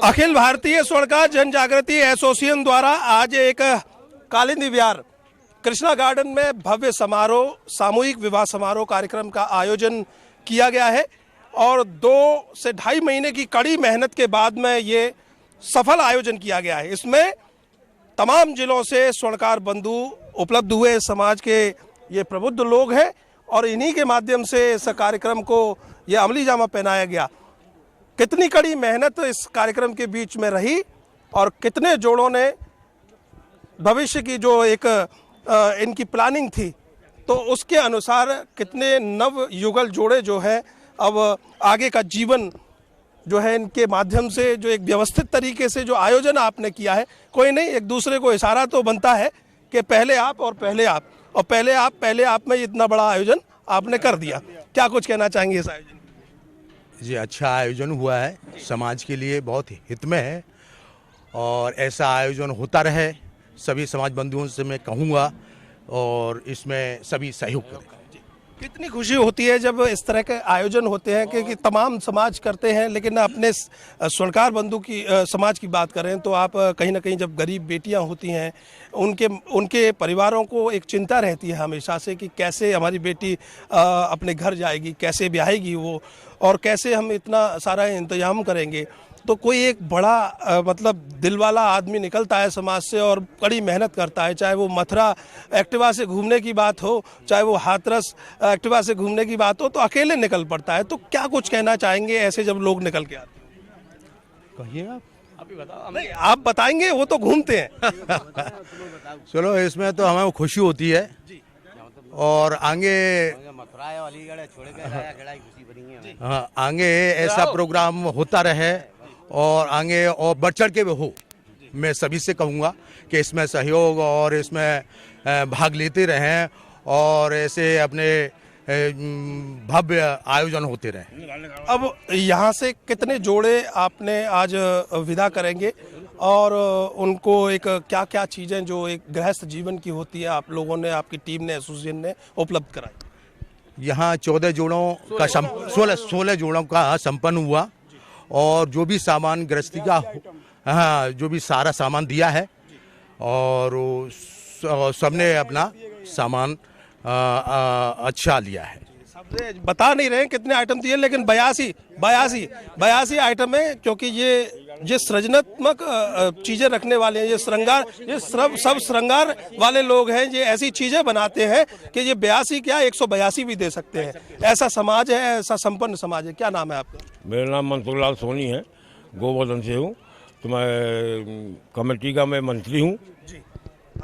अखिल भारतीय स्वर्णकार जन जागृति एसोसिएशन द्वारा आज एक कालिंदी विहार कृष्णा गार्डन में भव्य समारोह सामूहिक विवाह समारोह कार्यक्रम का आयोजन किया गया है और 2 से ढाई महीने की कड़ी मेहनत के बाद में ये सफल आयोजन किया गया है। इसमें तमाम जिलों से स्वर्णकार बंधु उपलब्ध हुए, समाज के ये प्रबुद्ध लोग हैं और इन्हीं के माध्यम से इस कार्यक्रम को ये अमली जामा पहनाया गया। कितनी कड़ी मेहनत इस कार्यक्रम के बीच में रही और कितने जोड़ों ने भविष्य की जो एक इनकी प्लानिंग थी तो उसके अनुसार कितने नव युगल जोड़े जो हैं अब आगे का जीवन जो है इनके माध्यम से जो एक व्यवस्थित तरीके से जो आयोजन आपने किया है, कोई नहीं, एक दूसरे को इशारा तो बनता है कि पहले आप और पहले आप और पहले आप में इतना बड़ा आयोजन आपने कर दिया। क्या कुछ कहना चाहेंगे इस आयोजन? जी, अच्छा आयोजन हुआ है, समाज के लिए बहुत हित में है और ऐसा आयोजन होता रहे। सभी समाज बंधुओं से मैं कहूँगा और इसमें सभी सहयोग करें। कितनी खुशी होती है जब इस तरह के आयोजन होते हैं कि तमाम समाज करते हैं, लेकिन अपने स्वर्णकार बंधु की समाज की बात करें तो आप कहीं ना कहीं जब गरीब बेटियां होती हैं उनके परिवारों को एक चिंता रहती है हमेशा से कि कैसे हमारी बेटी अपने घर जाएगी, कैसे ब्याहेगी वो और कैसे हम इतना सारा इंतजाम करेंगे। तो कोई एक बड़ा मतलब दिल वाला आदमी निकलता है समाज से और कड़ी मेहनत करता है, चाहे वो मथुरा एक्टिवा से घूमने की बात हो, चाहे वो हाथरस एक्टिवा से घूमने की बात हो, तो अकेले निकल पड़ता है। तो क्या कुछ कहना चाहेंगे ऐसे जब लोग निकल के आते हैं? कहिए आप ही बताओ। नहीं, आप बताएंगे, वो तो घूमते हैं। चलो, इसमें तो हमें खुशी होती है और आगे हाँ आगे ऐसा प्रोग्राम होता रहे और आगे और बढ़ चढ़ के हो। मैं सभी से कहूँगा कि इसमें सहयोग और इसमें भाग लेते रहें और ऐसे अपने भव्य आयोजन होते रहें। अब यहाँ से कितने जोड़े आपने आज विदा करेंगे और उनको एक क्या क्या चीज़ें जो एक गृहस्थ जीवन की होती है आप लोगों ने, आपकी टीम ने, एसोसिएशन ने उपलब्ध कराई? यहाँ 14 जोड़ों का 16 जोड़ों का संपन्न हुआ और जो भी सामान गृहस्थी का हाँ जो भी सारा सामान दिया है और सबने अपना सामान अच्छा लिया है। सबसे बता नहीं रहे कितने आइटम दिए, लेकिन 82 आइटम है, क्योंकि ये सृजनात्मक चीज़ें रखने वाले हैं, ये सब श्रृंगार वाले लोग हैं। ये ऐसी चीज़ें बनाते हैं कि ये 82 क्या 182 भी दे सकते हैं। ऐसा समाज है, ऐसा संपन्न समाज है। क्या नाम है आपका? मेरा नाम मंसूर लाल सोनी है, गोवर्धन से हूँ। तो मैं कमेटी का मैं मंत्री हूँ।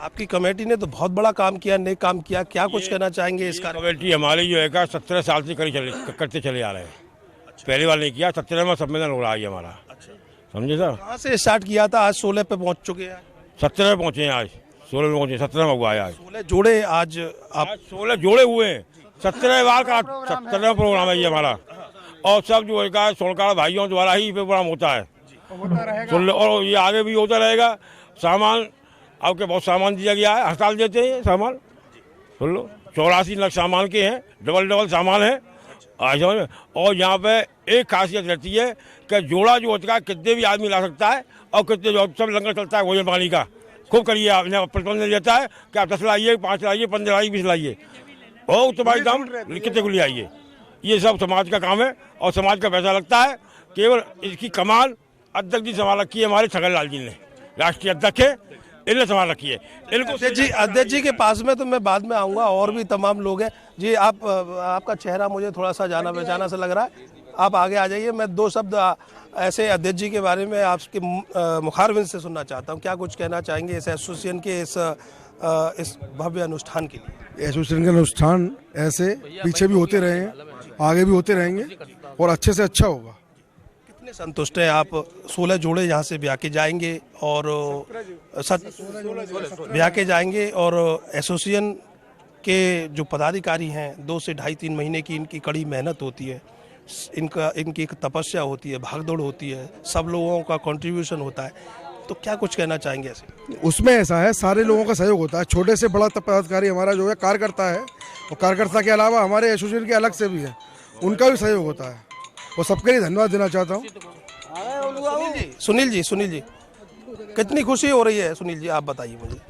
आपकी कमेटी ने तो बहुत बड़ा काम किया, नेक काम किया। क्या कुछ कहना चाहेंगे इसका? कमेटी हमारी जो है 17 साल से करते चले आ रहे हैं। पहली बार नहीं किया, 17वां सम्मेलन हो रहा है हमारा। समझे सर? कहाँ से स्टार्ट किया था? आज 16 पे पहुँच चुके हैं। 17 पे पहुँचे हैं, आज 16 पे पहुँचे, 17वां हुआ है आज। 16 जोड़े आज आप 16 जोड़े हुए हैं। 17 बार का 17वां प्रोग्राम है ये हमारा और सब जो है स्वर्णकार भाइयों द्वारा ही प्रोग्राम होता है। सुन लो, और ये आगे भी होता रहेगा। सामान आपके बहुत सामान दिया गया है, हड़ताल देते हैं सामान। सुन लो, 84 लाख सामान के हैं, डबल सामान है। और यहाँ पे एक खासियत रहती है कि जोड़ा जो होता है कितने भी आदमी ला सकता है और कितने जो सब लंगर चलता है भोजन पानी का। खूब करिए, आप यहाँ प्रतिबंध देता है कि आप 10 लाइए, 5 लाइए, 15 लाइए, 20 लाइए और तुम्हारी दाम कितने को ले आइए। ये सब समाज का काम है और समाज का पैसा लगता है। केवल इसकी कमाल अध्यक्ष जी संभाल रखी है, हमारे छगन लाल जी ने, राष्ट्रीय अध्यक्ष है, इन्हें संभाल रखी है। इनको अध्यक्ष जी के पास में तो मैं बाद में आऊँगा, और भी तमाम लोग हैं जी। आपका चेहरा मुझे थोड़ा सा जाना पहचाना सा लग रहा है, आप आगे आ जाइए। मैं 2 शब्द ऐसे अध्यक्ष जी के बारे में आपके मुखारबिंद से सुनना चाहता हूँ। क्या कुछ कहना चाहेंगे इस एसोसिएशन के इस भव्य अनुष्ठान के लिए? एसोसिएशन के अनुष्ठान ऐसे पीछे भी होते रहे हैं, आगे भी होते रहेंगे और अच्छे से अच्छा होगा। कितने संतुष्ट हैं आप? 16 जोड़े यहाँ से ब्याह के जाएंगे और ब्याह के जाएंगे और एसोसिएशन के जो पदाधिकारी हैं 2 से ढाई 3 महीने की इनकी कड़ी मेहनत होती है, इनकी एक तपस्या होती है, भागदौड़ होती है, सब लोगों का कंट्रीब्यूशन होता है। तो क्या कुछ कहना चाहेंगे ऐसे? उसमें ऐसा है, सारे लोगों का सहयोग होता है। छोटे से बड़ा पदाधिकारी हमारा जो है कार्यकर्ता है और कार्यकर्ता के अलावा हमारे एसोसिएशन के अलग से भी है, उनका भी सहयोग होता है और सबके लिए धन्यवाद देना चाहता हूँ। सुनील जी कितनी खुशी हो रही है सुनील जी, आप बताइए मुझे।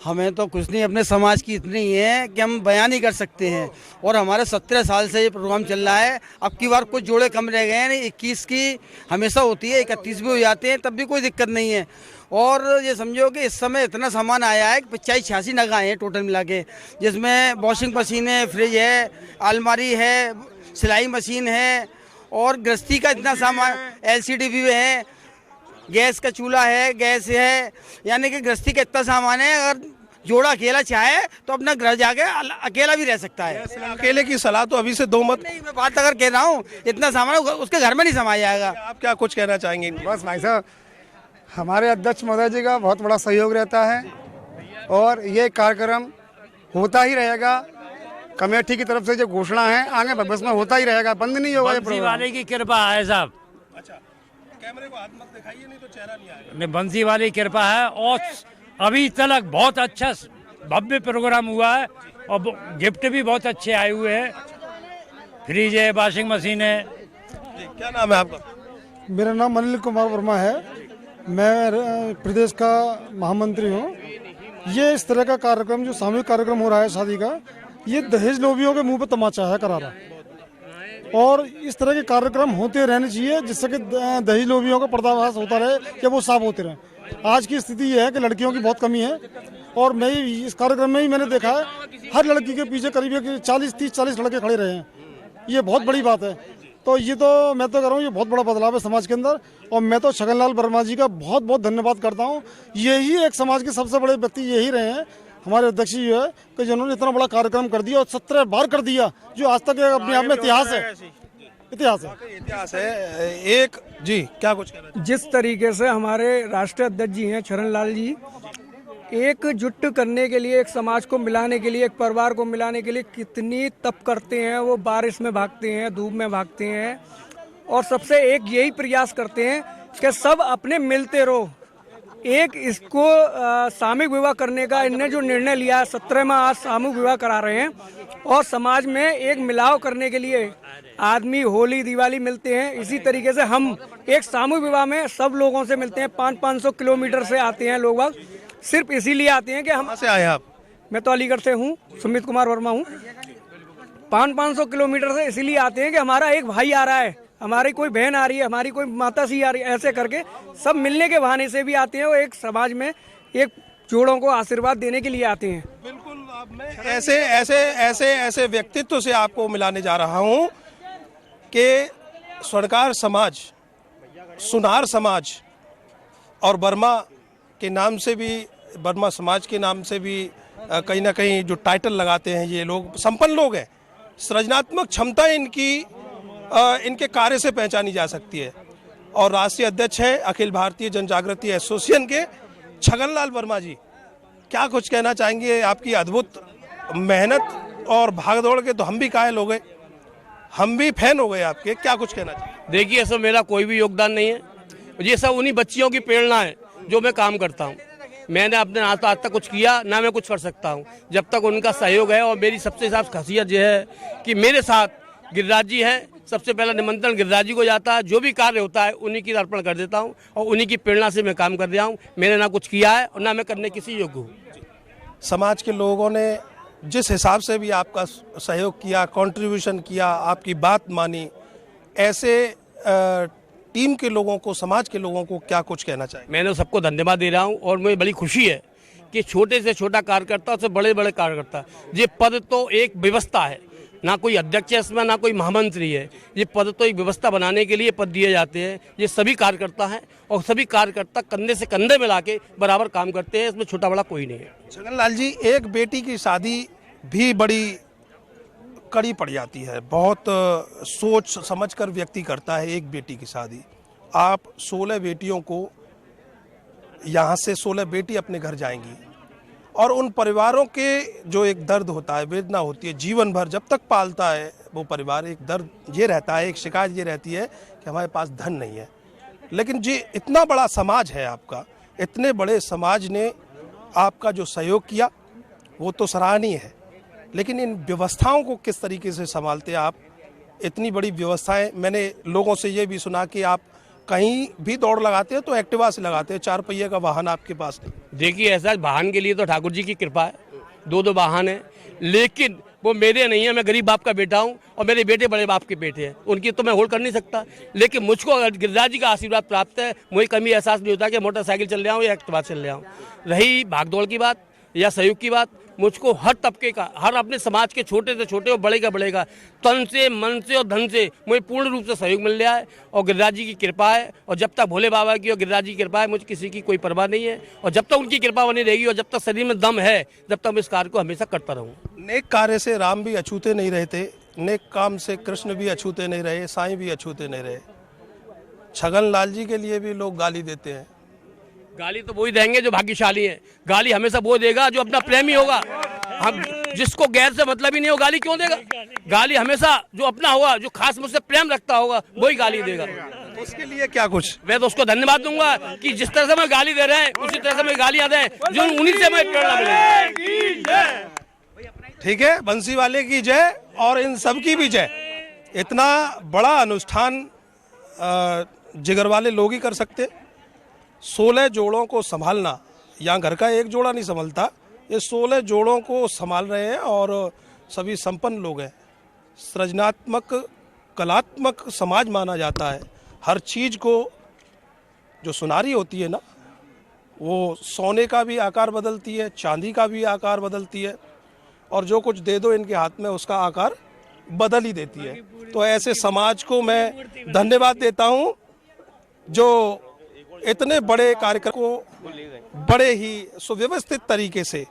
हमें तो कुछ नहीं, अपने समाज की इतनी है कि हम बयान नहीं कर सकते हैं। और हमारे 17 साल से ये प्रोग्राम चल रहा है। अब की बार कुछ जोड़े कम रह गए हैं, 21 की हमेशा होती है, 31 भी हो जाते हैं, तब भी कोई दिक्कत नहीं है। और ये समझो कि इस समय इतना सामान आया है कि 85-86 नग आए हैं टोटल मिला के, जिसमें वॉशिंग मशीन है, फ्रिज है, अलमारी है, सिलाई मशीन है, और गृहस्थी का इतना सामान, LCD भी है, गैस का चूल्हा है, गैस है, यानी कि गृहस्थी का इतना सामान है। अगर जोड़ा अकेला चाहे तो अपना घर जाके अकेला भी रह सकता है। अकेले की सलाह तो अभी से दो मत। नहीं, मैं बात अगर कह रहा हूँ, इतना सामान उसके घर में नहीं समाया जाएगा। आप क्या कुछ कहना चाहेंगे? बस भाई साहब, हमारे अध्यक्ष महोदय जी का बहुत बड़ा सहयोग रहता है और ये कार्यक्रम होता ही रहेगा। कमेटी की तरफ से जो घोषणा है आगे भविष्य में होता ही रहेगा, बंद नहीं होगा ये प्रोग्राम। वाले की कृपा है साहब। अच्छा, कैमरे को हाथ मत दिखाइए, नहीं तो चेहरा नहीं आएगा। नहीं, बंसी वाली कृपा है। और अभी तक बहुत अच्छा भव्य प्रोग्राम हुआ है और गिफ्ट भी बहुत अच्छे आए हुए हैं। फ्रिज है, वॉशिंग मशीन है। क्या नाम है आपका? मेरा नाम अनिल कुमार वर्मा है, मैं प्रदेश का महामंत्री हूँ। ये इस तरह का कार्यक्रम जो सामूहिक कार्यक्रम हो रहा है शादी का, ये दहेज लोभियों के मुंह पे तमाचा है करारा। और इस तरह के कार्यक्रम होते रहने चाहिए जिससे कि दहेज लोभियों का पर्दाफाश होता रहे या वो साफ होते रहे। आज की स्थिति ये है कि लड़कियों की बहुत कमी है और मैं इस कार्यक्रम में ही मैंने देखा है हर लड़की के पीछे करीब 30-40 लड़के खड़े रहे हैं। ये बहुत बड़ी बात है। तो ये तो मैं तो कह रहा हूँ, ये बहुत बड़ा बदलाव है समाज के अंदर। और मैं तो छगनलाल वर्मा जी का बहुत बहुत धन्यवाद करता हूँ। यही एक समाज के सबसे बड़े व्यक्ति यही रहे हैं हमारे अध्यक्ष जी है कि जिन्होंने इतना बड़ा कार्यक्रम कर दिया और 17 बार कर दिया, जो आज तक अपने आप में इतिहास है। इतिहास है एक जी। क्या कुछ कहना चाहिए? जिस तरीके से हमारे राष्ट्रीय अध्यक्ष जी हैं छरणलाल जी, एकजुट करने के लिए, एक समाज को मिलाने के लिए, एक परिवार को मिलाने के लिए कितनी तप करते हैं। वो बारिश में भागते हैं, धूप में भागते हैं और सबसे एक यही प्रयास करते हैं कि सब अपने मिलते रहो। एक इसको सामूहिक विवाह करने का इनने जो निर्णय लिया है, 17 में आज सामूहिक विवाह करा रहे हैं और समाज में एक मिलाव करने के लिए आदमी होली दिवाली मिलते हैं। इसी तरीके से हम एक सामूहिक विवाह में सब लोगों से मिलते हैं। 500-500 किलोमीटर से आते हैं लोग, सिर्फ इसीलिए आते हैं कि हम। कहाँ से आए आप? मैं तो अलीगढ़ से हूँ, सुमित कुमार वर्मा हूँ। 500-500 किलोमीटर से इसीलिए आते हैं कि हमारा एक भाई आ रहा है, हमारी कोई बहन आ रही है, हमारी कोई माता सी आ रही है। ऐसे करके सब मिलने के बहाने से भी आते हैं और एक समाज में एक जोड़ों को आशीर्वाद देने के लिए आते हैं। बिल्कुल। अब मैं ऐसे व्यक्तित्व से आपको मिलाने जा रहा हूँ कि स्वर्णकार समाज, सुनार समाज और वर्मा के नाम से भी, वर्मा समाज के नाम से भी कहीं ना कहीं जो टाइटल लगाते हैं, ये लोग संपन्न लोग हैं। सृजनात्मक क्षमता इनके कार्य से पहचानी जा सकती है। और राष्ट्रीय अध्यक्ष हैं अखिल भारतीय जन जागृति एसोसिएशन के छगनलाल वर्मा जी। क्या कुछ कहना चाहेंगे? आपकी अद्भुत मेहनत और भागदौड़ के तो हम भी कायल हो गए, हम भी फैन हो गए आपके। क्या कुछ कहना चाहिए? देखिए, सब मेरा कोई भी योगदान नहीं है, ये सब उन्हीं बच्चियों की प्रेरणा है जो मैं काम करता हूँ। मैंने अपने आज तक कुछ किया ना, मैं कुछ कर सकता हूँ जब तक उनका सहयोग है। और मेरी सबसे हिसाब खासियत यह है कि मेरे साथ गिरिराज जी हैं। सबसे पहला निमंत्रण गिरिराज जी को जाता है, जो भी कार्य होता है उन्हीं की अर्पण कर देता हूँ और उन्हीं की प्रेरणा से मैं काम कर रहा हूँ। मैंने ना कुछ किया है और ना मैं करने किसी योग्य हूँ। समाज के लोगों ने जिस हिसाब से भी आपका सहयोग किया, कंट्रीब्यूशन किया, आपकी बात मानी, ऐसे टीम के लोगों को, समाज के लोगों को क्या कुछ कहना चाहिए? मैंने सबको धन्यवाद दे रहा हूँ और मुझे बड़ी खुशी है कि छोटे से छोटा कार्यकर्ता से बड़े बड़े कार्यकर्ता, ये पद तो एक व्यवस्था है, ना कोई अध्यक्ष है इसमें, ना कोई महामंत्री है। ये पद तो एक व्यवस्था बनाने के लिए पद दिए जाते हैं। ये सभी कार्यकर्ता हैं और सभी कार्यकर्ता कंधे से कंधे मिला के बराबर काम करते हैं। इसमें छोटा बड़ा कोई नहीं है। छगनलाल जी, एक बेटी की शादी भी बड़ी कड़ी पड़ जाती है, बहुत सोच समझकर व्यक्ति करता है एक बेटी की शादी। आप 16 बेटियों को, यहाँ से 16 बेटी अपने घर जाएंगी और उन परिवारों के जो एक दर्द होता है, वेदना होती है, जीवन भर जब तक पालता है वो परिवार, एक दर्द ये रहता है, एक शिकायत ये रहती है कि हमारे पास धन नहीं है। लेकिन जी इतना बड़ा समाज है आपका, इतने बड़े समाज ने आपका जो सहयोग किया वो तो सराहनीय है, लेकिन इन व्यवस्थाओं को किस तरीके से संभालते आप? इतनी बड़ी व्यवस्थाएं, मैंने लोगों से ये भी सुना कि आप कहीं भी दौड़ लगाते हैं तो एक्टिवा से लगाते हैं, 4 पहिए का वाहन आपके पास नहीं। देखिए ऐसा वाहन के लिए तो ठाकुर जी की कृपा है, 2 वाहन है, लेकिन वो मेरे नहीं है। मैं गरीब बाप का बेटा हूँ और मेरे बेटे बड़े बाप के बेटे हैं, उनकी तो मैं होल्ड कर नहीं सकता। लेकिन मुझको अगर गिरिराज जी का आशीर्वाद प्राप्त है, मुझे कभी एहसास नहीं होता कि मोटरसाइकिल चल रहा हूँ या एक्टिवा चल रहा हूँ। रही भागदौड़ की बात या सहयोग की बात, मुझको हर तबके का, हर अपने समाज के छोटे से छोटे और बड़े का बड़ेगा, तन से मन से और धन से मुझे पूर्ण रूप से सहयोग मिल रहा है। और गिरिराज जी की कृपा है, और जब तक भोले बाबा की और गिरिराज जी की कृपा है, मुझे किसी की कोई परवाह नहीं है। और जब तक उनकी कृपा बनी रहेगी और जब तक शरीर में दम है, जब तक मैं इस कार्य को हमेशा करता रहूँगा। नेक कार्य से राम भी अछूते नहीं रहते, नेक काम से कृष्ण भी अछूते नहीं रहे, साईं भी अछूते नहीं रहे। छगन लाल जी के लिए भी लोग गाली देते हैं। गाली तो वही देंगे जो भाग्यशाली है, गाली हमेशा वो देगा जो अपना प्रेमी होगा। हम जिसको गैर से मतलब ही नहीं हो, गाली क्यों देगा? गाली हमेशा जो अपना होगा, जो खास मुझसे प्रेम रखता होगा, वही गाली देगा। उसके लिए क्या कुछ? मैं तो उसको धन्यवाद दूंगा कि जिस तरह से मैं गाली दे रहे हैं, उसी तरह से मैं गालियां दें, जो उन्हीं से मैं प्रेरणा मिलेगी। ठीक है, बंसी वाले की जय और इन सब की भी जय। इतना बड़ा अनुष्ठान जिगर वाले लोग ही कर सकते। 16 जोड़ों को संभालना, यहाँ घर का एक जोड़ा नहीं संभलता, ये 16 जोड़ों को संभाल रहे हैं और सभी संपन्न लोग हैं। सृजनात्मक कलात्मक समाज माना जाता है। हर चीज़ को जो सुनारी होती है ना, वो सोने का भी आकार बदलती है, चांदी का भी आकार बदलती है, और जो कुछ दे दो इनके हाथ में उसका आकार बदल ही देती है। तो ऐसे समाज को मैं धन्यवाद देता हूँ जो इतने बड़े कार्यक्रम को बड़े ही सुव्यवस्थित तरीके से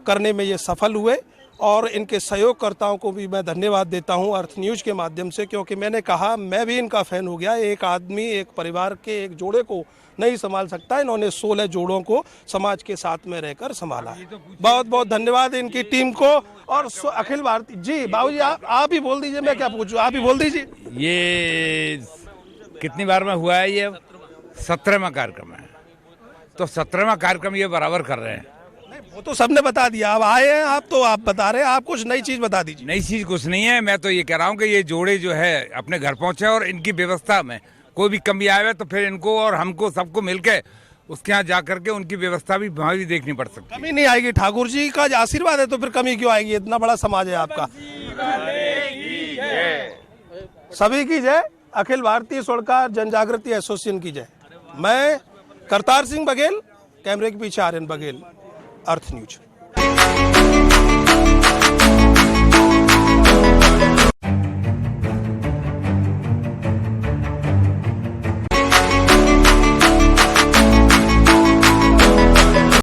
करने में ये सफल हुए, और इनके सहयोगकर्ताओं को भी मैं धन्यवाद देता हूं अर्थ न्यूज के माध्यम से, क्योंकि मैंने कहा मैं भी इनका फैन हो गया। एक आदमी एक परिवार के एक जोड़े को नहीं संभाल सकता, इन्होंने 16 जोड़ों को समाज के साथ में रहकर संभाला है। बहुत बहुत धन्यवाद इनकी टीम को। और अखिल भारतीय जी, बाबूजी आप ही बोल दीजिए, मैं क्या पूछूं, आप ही बोल दीजिए। ये कितनी बार में हुआ है? ये 17वां कार्यक्रम है, तो 17वां कार्यक्रम ये बराबर कर रहे हैं। वो तो सबने बता दिया, अब आए हैं आप तो आप बता रहे हैं, आप कुछ नई चीज बता दीजिए। नई चीज कुछ नहीं है, मैं तो ये कह रहा हूँ कि ये जोड़े जो है अपने घर पहुंचे और इनकी व्यवस्था में कोई भी कमी आए तो फिर इनको और हमको सबको मिलके उसके यहाँ जा करके उनकी व्यवस्था भी वहाँ भी देखनी पड़ सकती है। कमी नहीं आएगी, ठाकुर जी का आशीर्वाद है तो फिर कमी क्यों आएगी? इतना बड़ा समाज है आपका। सभी की जय, अखिल भारतीय स्वर्णकार जनजागृति एसोसिएशन की जय। मैं करतार सिंह बघेल, कैमरे के पीछे आर्यन बघेल, अर्थ न्यूज।